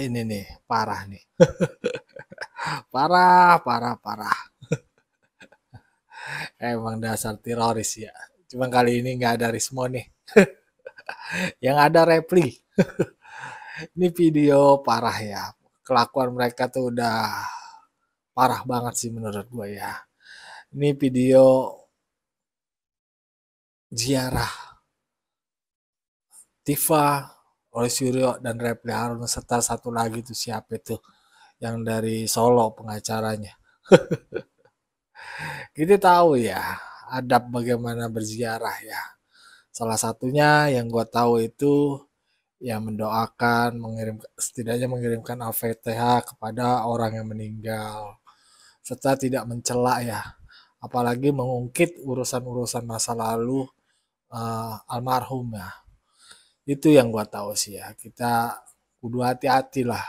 ini nih, parah nih. Parah, parah, parah. Emang dasar teroris ya. Cuma kali ini nggak ada Rismo nih. Yang ada Repli. Ini video parah ya. Kelakuan mereka tuh udah parah banget sih menurut gue ya. Ini video ziarah Tifa, Roy Suryo, dan Repli Harun serta satu lagi tuh siapa itu yang dari Solo pengacaranya. Kita tahu ya adab bagaimana berziarah ya. Salah satunya yang gue tahu itu ya mendoakan, setidaknya mengirimkan Al-Fatihah kepada orang yang meninggal, serta tidak mencela ya, apalagi mengungkit urusan-urusan masa lalu almarhum ya. Itu yang gua tahu sih ya, kita kudu hati-hati lah.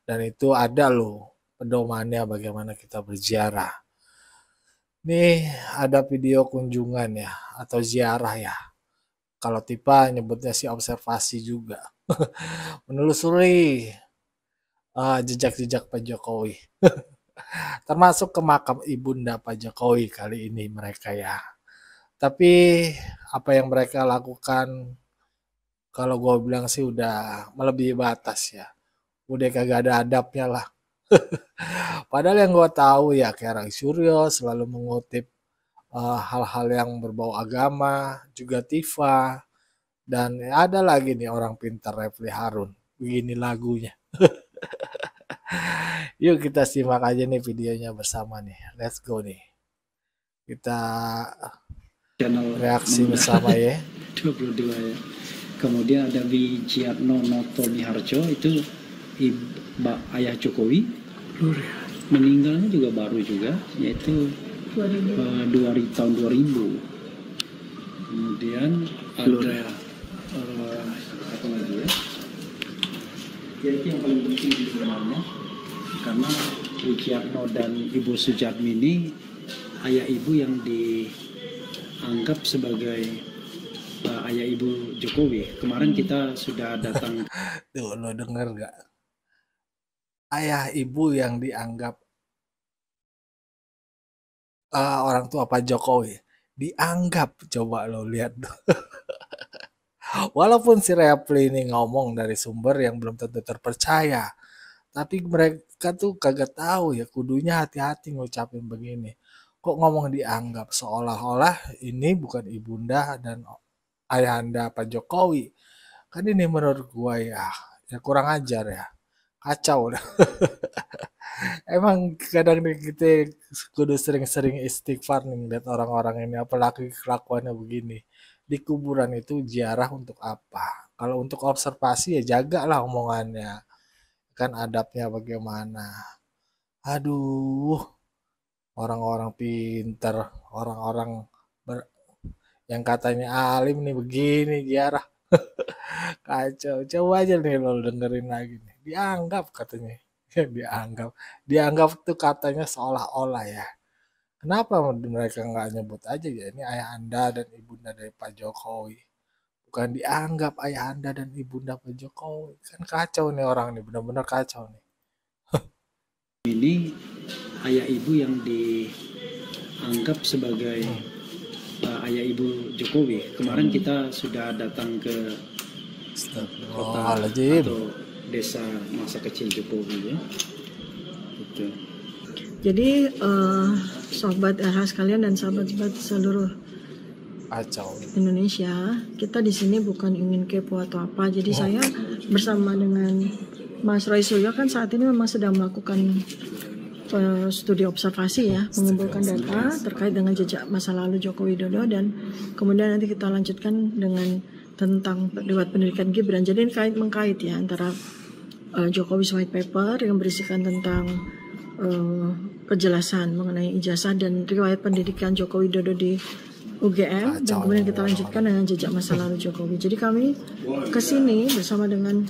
Dan itu ada loh pedomannya bagaimana kita berziarah. Nih ada video kunjungan ya, atau ziarah ya. Kalau Tipa nyebutnya sih observasi juga. Menelusuri jejak-jejak Pak Jokowi. Termasuk ke makam ibunda Pak Jokowi kali ini mereka ya. Tapi apa yang mereka lakukan kalau gue bilang sih udah melebihi batas ya. Udah kagak ada adabnya lah. Padahal yang gue tahu ya kayak Rai Suryo selalu mengutip hal-hal yang berbau agama, juga Tifa, dan ada lagi nih orang pintar Refli Harun. Begini lagunya. Yuk kita simak aja nih videonya bersama nih. Let's go nih. Kita reaksi bersama ya. 22 ya. Kemudian ada Wijiatno Noto Miharjo, itu ayah Jokowi. Meninggalnya juga baru juga, yaitu tahun 2000. Kemudian ada apa lagi ya? Ya itu yang paling penting sebenarnya, karena Wijiatno dan Ibu Sujatmini ayah ibu yang dianggap sebagai ayah ibu Jokowi. Kemarin kita sudah datang. Tuh lo denger gak? Ayah ibu yang dianggap orang tua Pak Jokowi. Dianggap, coba lo lihat. Walaupun si Repli ini ngomong dari sumber yang belum tentu terpercaya. Tapi mereka tuh kagak tahu ya, kudunya hati-hati ngucapin begini. Kok ngomong dianggap seolah-olah ini bukan ibunda dan ayahanda Pak Jokowi. Kan ini menurut gua ya kurang ajar ya. Kacau dah. Emang kadang kita kudu sering-sering istighfar nih lihat orang-orang ini, apalagi kelakuannya begini. Di kuburan itu ziarah untuk apa? Kalau untuk observasi ya jagalah omongannya. Kan adabnya bagaimana. Aduh, orang-orang pinter, orang-orang yang katanya alim nih begini ziarah. Kacau. Coba aja nih lo dengerin lagi nih. Dianggap katanya. Dianggap tuh katanya seolah-olah ya. Kenapa mereka nggak nyebut aja ya ini ayah anda dan ibunda dari Pak Jokowi. Bukan dianggap ayah anda dan ibunda Pak Jokowi. Kan kacau nih orang nih, benar-benar kacau nih. Ini ayah ibu yang dianggap sebagai ayah ibu Jokowi. Kemarin kita sudah datang ke kota atau desa masa kecil Jokowi ya. Gitu. Jadi sobat RH sekalian dan sahabat-sahabat seluruh Indonesia, kita di sini bukan ingin kepo atau apa. Jadi saya bersama dengan Mas Roy Suryo kan saat ini memang sedang melakukan studi observasi ya, mengumpulkan data terkait dengan jejak masa lalu Joko Widodo, dan kemudian nanti kita lanjutkan dengan tentang Dewan Pendidikan Gibran. Jadi ini mengkait ya antara Jokowi's White Paper yang berisikan tentang kejelasan mengenai ijazah dan riwayat pendidikan Joko Widodo di UGM, dan kemudian kita lanjutkan dengan jejak masa lalu Jokowi. Jadi kami kesini bersama dengan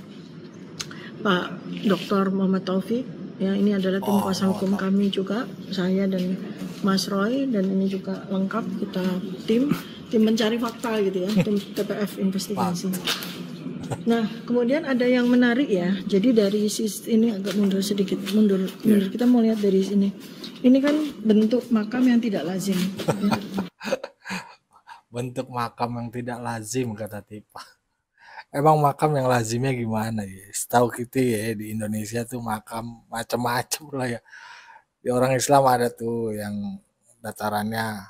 Pak Dr. Muhammad Taufik ya, ini adalah tim kuasa hukum kami juga, saya dan Mas Roy, dan ini juga lengkap kita tim mencari fakta gitu ya, tim TPF investigasi. Nah, kemudian ada yang menarik ya. Jadi dari ini agak mundur sedikit, mundur. Kita mau lihat dari sini. Ini kan bentuk makam yang tidak lazim. Ya. Bentuk makam yang tidak lazim, kata Tipa. Emang makam yang lazimnya gimana ya? Setahu kita ya di Indonesia tuh makam macam-macam lah ya. Di orang Islam ada tuh yang datarannya,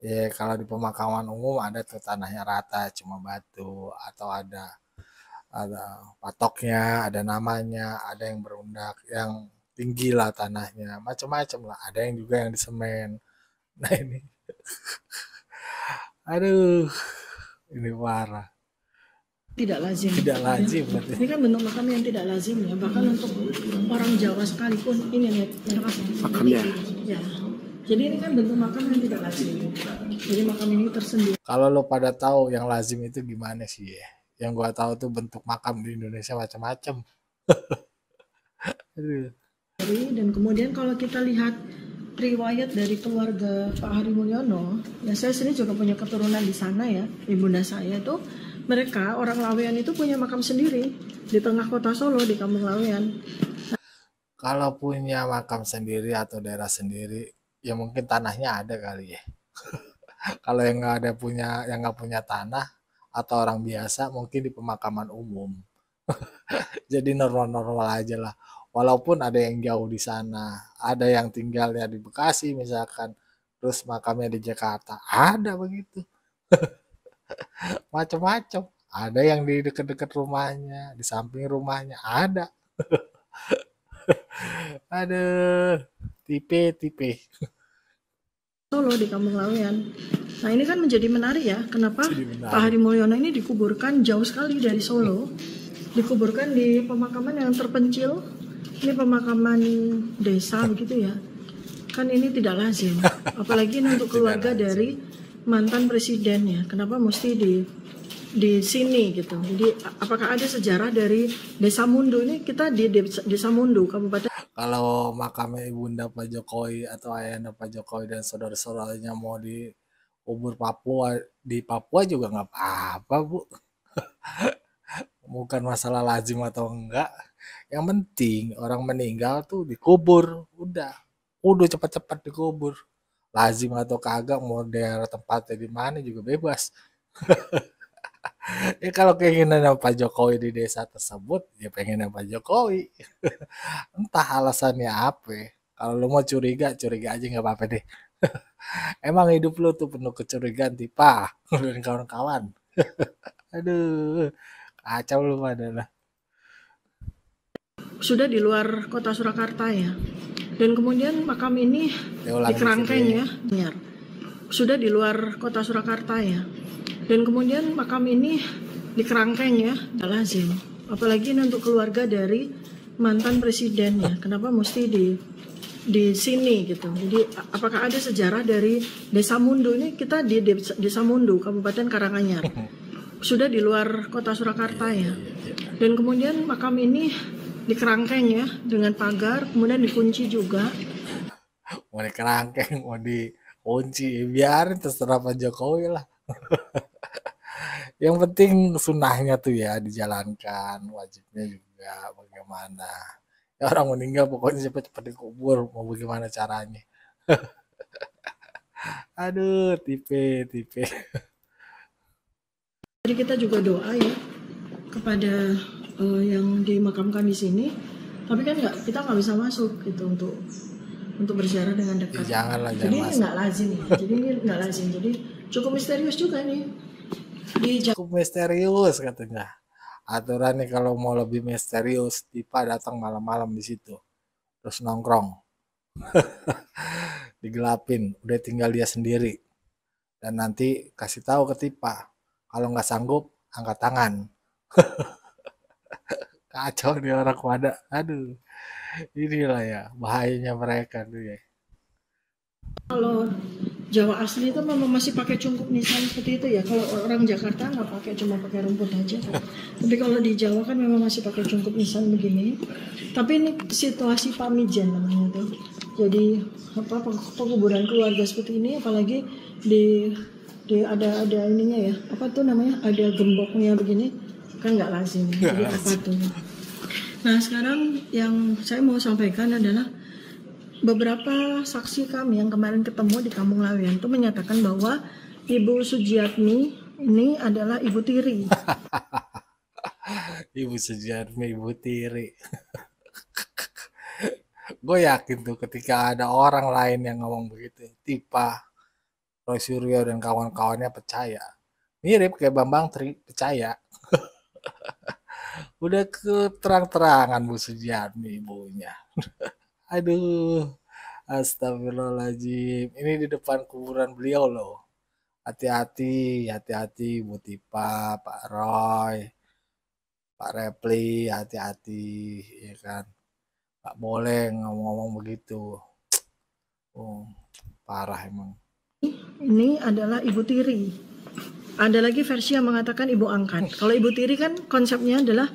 ya kalau di pemakaman umum ada tuh tanahnya rata cuma batu, atau ada patoknya, ada namanya, ada yang berundak, yang tinggi lah tanahnya, macam-macam lah. Ada yang juga yang di semen. Nah ini, aduh, ini parah. Tidak lazim. Tidak lazim. Ya. Ini kan bentuk makam yang tidak lazim ya. Bahkan untuk orang Jawa sekalipun ini lihat Makamnya. Ya. Jadi ini kan bentuk makam yang tidak lazim. Jadi makam ini tersendiri. Kalau lo pada tahu yang lazim itu gimana sih ya? Yang gua tahu tuh bentuk makam di Indonesia macam-macam. Aduh. Dan kemudian kalau kita lihat riwayat dari keluarga Pak Hari Mulyono, ya saya sendiri juga punya keturunan di sana ya, ibunda saya tuh mereka orang Lawean itu punya makam sendiri di tengah kota Solo di Kampung Lawean. Kalau punya makam sendiri atau daerah sendiri, ya mungkin tanahnya ada kali ya. Kalau yang nggak punya tanah atau orang biasa, mungkin di pemakaman umum. Jadi normal-normal aja lah. Walaupun ada yang jauh di sana, ada yang tinggalnya di Bekasi misalkan, terus makamnya di Jakarta, ada begitu. Macam-macam. Ada yang di dekat-dekat rumahnya, di samping rumahnya, ada. Aduh, tipe. Solo di Kampung Lawean. Nah ini kan menjadi menarik ya, kenapa Jadi menarik. Pak Hari Mulyono ini dikuburkan jauh sekali dari Solo, dikuburkan di pemakaman yang terpencil, ini pemakaman desa begitu ya, kan ini tidak lazim, apalagi ini untuk keluarga dari mantan presiden ya, kenapa mesti di sini gitu. Jadi apakah ada sejarah dari Desa Mundu ini? Kita di Desa Mundu, Kabupaten. Kalau makamnya ibunda Pak Jokowi atau ayahnya Pak Jokowi dan saudara-saudaranya mau dikubur di Papua juga nggak apa-apa, Bu. Bukan masalah lazim atau enggak. Yang penting orang meninggal tuh dikubur, udah cepat-cepat dikubur. Lazim atau kagak, mau daerah tempatnya di mana juga bebas. Ya kalau keinginan Pak Jokowi di desa tersebut, ya pengen Pak Jokowi. Entah alasannya apa. Kalau lu mau curiga aja nggak apa-apa deh. Emang hidup lu tuh penuh kecurigaan, Tipa dan kawan-kawan. Aduh, kacau lu pada lah. Sudah di luar kota Surakarta ya. Dan kemudian makam ini di Kerangkeng ya. Sudah di luar kota Surakarta ya. Dan kemudian makam ini di Kerangkeng ya, tidak lazim. Apalagi ini untuk keluarga dari mantan presiden ya. Kenapa mesti di sini gitu. Jadi apakah ada sejarah dari Desa Mundu ini? Kita di Desa Mundu, Kabupaten Karanganyar. Sudah di luar kota Surakarta ya. Dan kemudian makam ini di Kerangkeng ya, dengan pagar, kemudian dikunci juga. Mau di kerangkeng, mau dikunci, biarin terserah Pak Jokowi lah. Yang penting sunnahnya tuh ya dijalankan, wajibnya juga bagaimana. Ya orang meninggal pokoknya cepat-cepat dikubur, mau bagaimana caranya. Aduh, tipe. Jadi kita juga doa ya kepada yang dimakamkan di sini. Tapi kan kita nggak bisa masuk gitu untuk berziarah dengan dekat. Ya, jangan Jadi ini masuk. nggak lazim ya. Jadi ini nggak lazim. Jadi cukup misterius juga nih. Cukup misterius katanya. Aturannya kalau mau lebih misterius, Tipa datang malam-malam di situ. Terus nongkrong. Digelapin, udah tinggal dia sendiri. Dan nanti kasih tahu ke Tipa. Kalau nggak sanggup, angkat tangan. Kacau nih orang pada. Aduh. Inilah ya bahayanya mereka tuh ya. Kalau Jawa asli itu memang masih pakai cungkup nisan seperti itu ya. Kalau orang Jakarta nggak pakai, cuma pakai rumput aja. Tapi kalau di Jawa kan memang masih pakai cungkup nisan begini. Tapi ini situasi pamijen namanya tuh. Jadi penguburan keluarga seperti ini, apalagi di ada ininya ya. Apa tuh namanya? Ada gemboknya begini. kan nggak lazim. Jadi apa tuh? Nah sekarang yang saya mau sampaikan adalah beberapa saksi kami yang kemarin ketemu di Kampung Lawean itu menyatakan bahwa Ibu Sujiatmi ini adalah Ibu Tiri. Ibu Sujiatmi, Ibu Tiri. Gue yakin tuh ketika ada orang lain yang ngomong begitu, Tipa, Roy Suryo dan kawan-kawannya percaya. Mirip kayak Bambang Tri, percaya. Udah terang-terangan Bu Sujiatmi ibunya. Aduh, astagfirullahaladzim. Ini di depan kuburan beliau loh. Hati-hati, hati-hati Bu Tipa, Pak Roy, Pak Repli, hati-hati, ya kan. Gak boleh ngomong-ngomong begitu. Oh, parah emang. Ini adalah Ibu Tiri. Ada lagi versi yang mengatakan ibu angkat. Kalau Ibu Tiri kan konsepnya adalah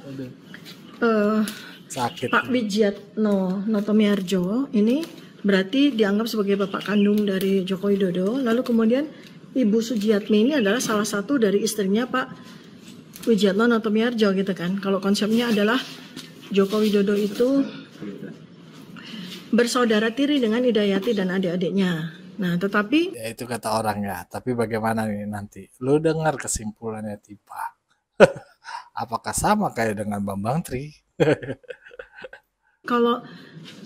Sakit. Pak Wijiatno Notomiharjo ini berarti dianggap sebagai bapak kandung dari Joko Widodo. Lalu kemudian Ibu Sujiatmi ini adalah salah satu dari istrinya Pak Wijiatno Notomiharjo gitu kan. Kalau konsepnya adalah Joko Widodo itu bersaudara tiri dengan Hidayati dan adik-adiknya. Nah, tetapi ya itu kata orang ya. Tapi bagaimana nih nanti? Lu dengar kesimpulannya Tipa. Apakah sama kayak dengan Bambang Tri? kalau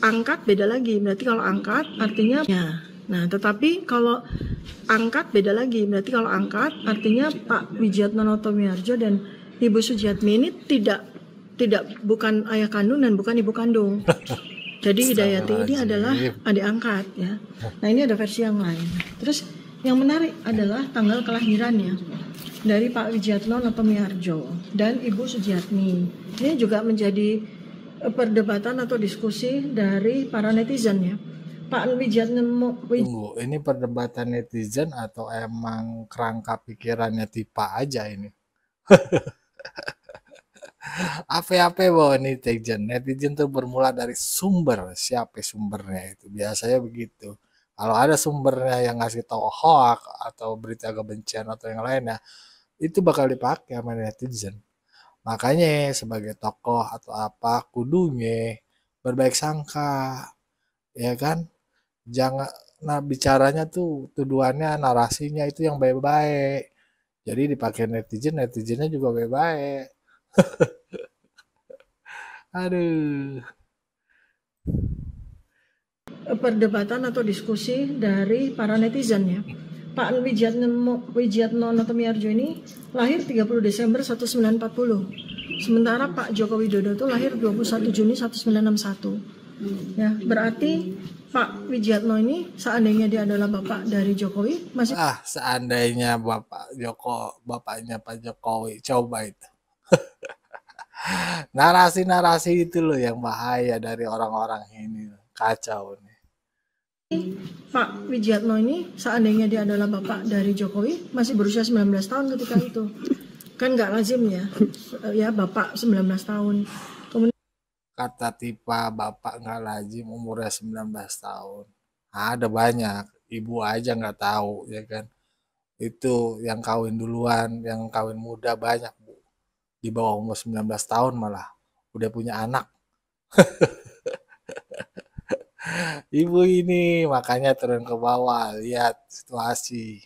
angkat beda lagi. Berarti kalau angkat artinya ya. Nah, tetapi kalau angkat beda lagi. Berarti kalau angkat artinya Pak Wijiatno Notomiharjo dan Ibu Sujiatmi ini bukan ayah kandung dan bukan ibu kandung. Jadi Hidayati ini adalah adik angkat ya. Nah ini ada versi yang lain. Terus yang menarik adalah tanggal kelahirannya dari Pak Wijiatno Notomiharjo dan Ibu Sujiatmi. Ini juga menjadi perdebatan atau diskusi dari para netizen ya. Pak Wijiatno Tunggu, ini perdebatan netizen atau emang kerangka pikirannya Tipa aja ini? Apa-apa bawa netizen. Netizen tuh bermula dari sumber. Siapa sumbernya itu? Biasanya begitu. Kalau ada sumbernya yang ngasih tahu hoax atau berita kebencian atau yang lainnya, itu bakal dipakai sama netizen. Makanya sebagai tokoh atau apa kudunya berbaik sangka, ya kan? Jangan bicaranya tuh tuduhannya narasinya itu yang baik-baik. Jadi dipakai netizen, netizennya juga baik-baik. Aduh. Perdebatan atau diskusi dari para netizen ya. Pak Wijiatno Notomiharjo ini lahir 30 Desember 1940. Sementara Pak Joko Widodo itu lahir 21 Juni 1961. Ya, berarti Pak Wijiatno ini seandainya dia adalah bapak dari Jokowi masih seandainya bapaknya Pak Jokowi, coba itu. Narasi-narasi itu loh yang bahaya dari orang-orang ini. Kacau nih. Pak Wijiatno ini seandainya dia adalah bapak dari Jokowi masih berusia 19 tahun ketika itu. Kan nggak lazim ya bapak 19 tahun. Kemudian kata Tipa bapak nggak lazim umurnya 19 tahun. Ada banyak, ibu aja nggak tahu ya kan. Itu yang kawin duluan, yang kawin muda banyak Bu. Di bawah umur 19 tahun malah udah punya anak. Ibu ini makanya turun ke bawah, lihat situasi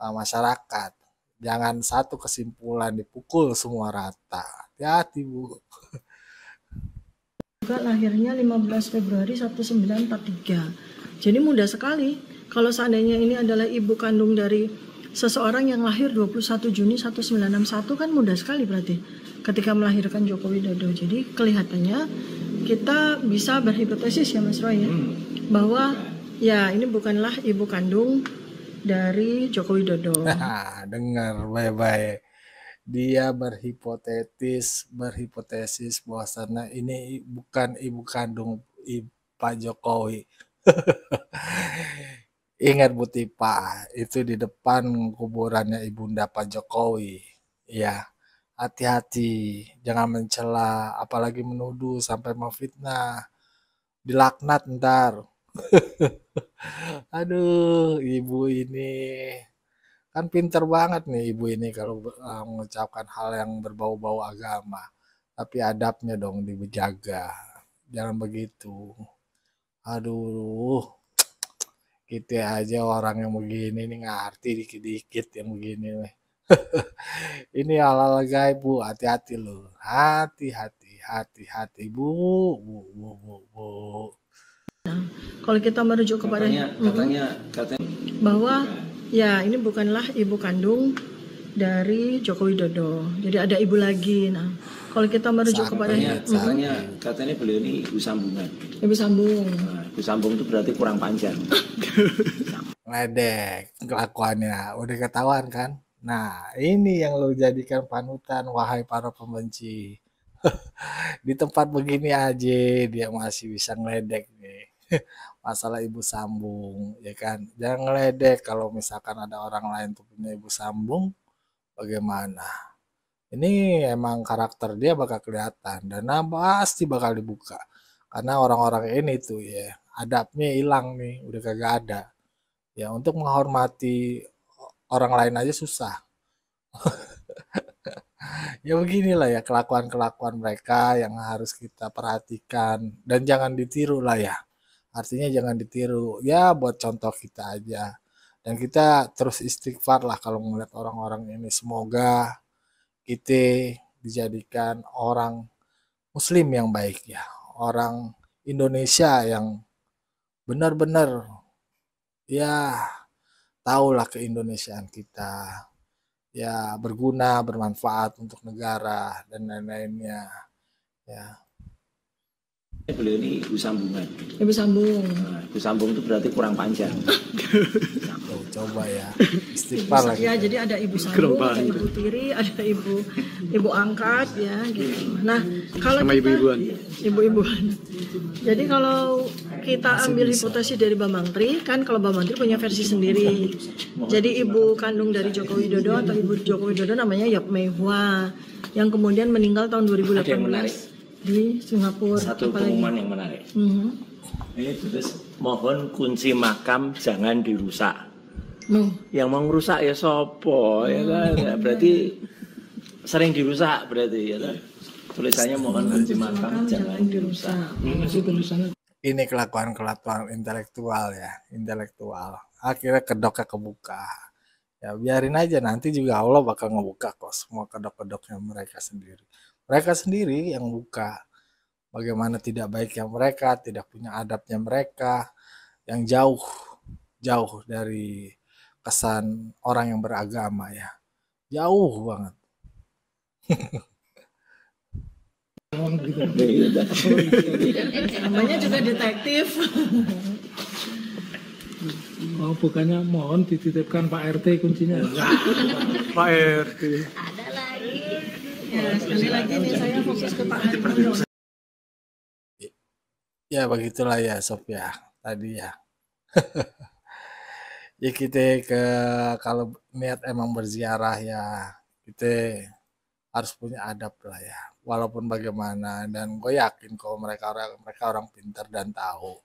masyarakat. Jangan satu kesimpulan dipukul semua rata. Hati-hati Bu. juga lahirnya 15 Februari 1943. Jadi mudah sekali. Kalau seandainya ini adalah ibu kandung dari seseorang yang lahir 21 Juni 1961 kan mudah sekali berarti ketika melahirkan Joko Widodo. Jadi kelihatannya kita bisa berhipotesis ya Mas Roy ya, bahwa ya ini bukanlah ibu kandung dari Joko Widodo. Dengar baik-baik. Dia berhipotesis bahwasannya ini bukan ibu kandung Pak Jokowi. Ingat Bu Tipa, itu di depan kuburannya ibunda Pak Jokowi. Ya, hati-hati, jangan mencela, apalagi menuduh sampai memfitnah. Dilaknat ntar. Aduh, ibu ini Kan pinter banget nih ibu ini kalau mengucapkan hal yang berbau-bau agama. Tapi adabnya dong dijaga. Jangan begitu. Aduh, kita aja orang yang begini nih ngerti dikit-dikit yang begini nih. Ini hal-hal gaib bu, hati-hati loh. Hati-hati, hati-hati bu, bu. Kalau kita merujuk kepada Katanya bahwa ya ini bukanlah ibu kandung dari Joko Widodo. Jadi ada ibu lagi. Nah, kalau kita merujuk kepada katanya beliau ini ibu sambungan. ibu sambung. Nah, ibu sambung itu berarti kurang panjang. Ledek kelakuannya, udah ketahuan kan? Nah, ini yang lo jadikan panutan, wahai para pembenci. Di tempat begini aja dia masih bisa ngeledek nih. Masalah ibu sambung, ya kan? Jangan ngeledek kalau misalkan ada orang lain tuh punya ibu sambung, bagaimana? Ini emang karakter dia bakal kelihatan dan pasti bakal dibuka. Karena orang-orang ini tuh ya, adabnya hilang nih, udah kagak ada. Ya, untuk menghormati orang lain aja susah. Ya beginilah ya kelakuan-kelakuan mereka yang harus kita perhatikan dan jangan ditiru lah ya. Artinya jangan ditiru. Ya buat contoh kita aja. Dan kita terus istighfar lah kalau melihat orang-orang ini. Semoga kita dijadikan orang Muslim yang baik ya. Orang Indonesia yang benar-benar ya tahulah keindonesiaan kita. Ya berguna, bermanfaat untuk negara dan lain-lainnya. Ya. Beliau ini ibu sambungan. Ibu sambung. Nah, ibu sambung itu berarti kurang panjang. Tuh, coba ya. Istighfar lagi. Ya, jadi ada ibu sambung, ada ibu tiri, ada ibu angkat ya gitu. Nah, kalau Sama ibu-ibuan. Ibu-ibuan. Jadi kalau kita ambil hipotesis dari Bambang Tri, kan kalau Bambang Tri punya versi sendiri. Jadi ibu kandung dari Joko Widodo atau ibu Joko Widodo namanya Yap Mei Hua yang kemudian meninggal tahun 2018 di Singapura. Satu pengumuman yang menarik. Ini tulis mohon kunci makam jangan dirusak. Yang mau merusak ya sopo ya kan. Ya, berarti sering dirusak berarti ya kan. Tulisannya mohon kunci makam jangan dirusak. Ini kelakuan-kelakuan intelektual ya, intelektual. Akhirnya kedoknya kebuka. Ya biarin aja nanti juga Allah bakal ngebuka kok semua kedok-kedoknya mereka sendiri. Mereka sendiri yang buka. Bagaimana tidak baiknya mereka, tidak punya adabnya mereka, yang jauh dari kesan orang yang beragama ya. Jauh banget. Namanya juga detektif. Oh, bukannya mohon dititipkan Pak RT kuncinya. Pak RT. Ada lagi. Ya, sekali lagi nih saya fokus ke Pak Andi. Ya begitulah ya Sof ya tadi ya. Ya kita kalau niat emang berziarah ya kita harus punya adab lah ya. Walaupun bagaimana dan gue yakin kalau mereka orang pintar dan tahu.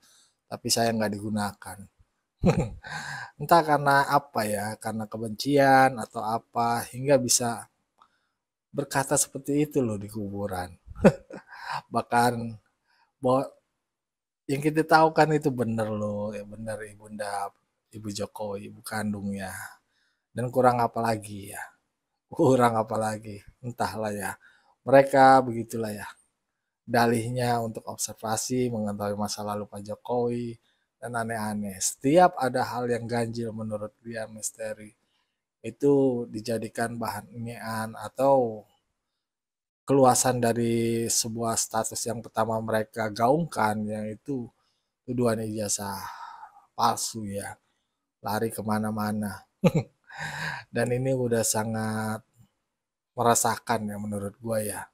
Tapi saya nggak digunakan. Entah karena apa ya, karena kebencian atau apa hingga bisa berkata seperti itu loh di kuburan. Bahkan bahwa yang kita tahu kan itu bener loh, ya bener Ibu Jokowi, ibu kandungnya. Dan kurang apa lagi ya? Kurang apa lagi? Entahlah ya. Mereka begitulah ya. Dalihnya untuk observasi, mengetahui masa lalu Pak Jokowi, dan aneh-aneh. Setiap ada hal yang ganjil menurut dia misteri, itu dijadikan bahan ingean atau keluasan dari sebuah status yang pertama mereka gaungkan, yang itu tuduhan ijazah palsu ya, lari kemana-mana. Dan ini udah sangat merasakan ya menurut gua ya.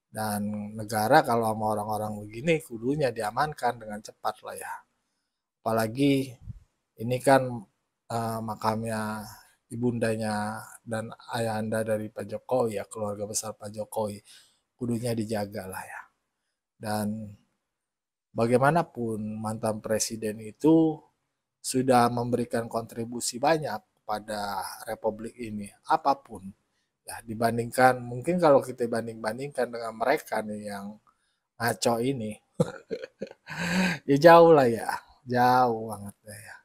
Dan negara kalau sama orang-orang begini kudunya diamankan dengan cepat lah ya. Apalagi ini kan makamnya ibundanya dan ayahanda dari Pak Jokowi ya, keluarga besar Pak Jokowi, kudunya dijaga lah ya. Dan bagaimanapun mantan presiden itu sudah memberikan kontribusi banyak pada republik ini apapun ya, dibandingkan mungkin kalau kita bandingkan dengan mereka nih yang ngaco ini ya jauh lah ya, jauh banget ya.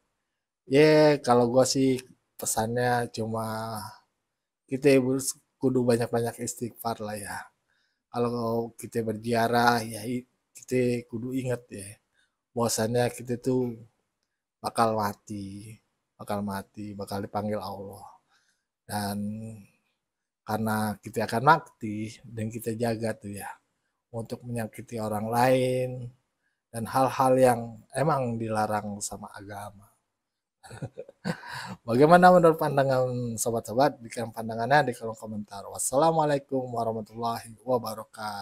Kalau gue sih pesannya cuma kita kudu banyak-banyak istighfar lah ya. Kalau kita berziarah ya kita kudu ingat ya, bahwasannya kita tuh bakal mati, bakal dipanggil Allah. Dan karena kita akan mati dan kita jaga tuh ya untuk menyakiti orang lain dan hal-hal yang emang dilarang sama agama. Bagaimana menurut pandangan sobat-sobat? Berikan pandangannya di kolom komentar. Wassalamualaikum warahmatullahi wabarakatuh.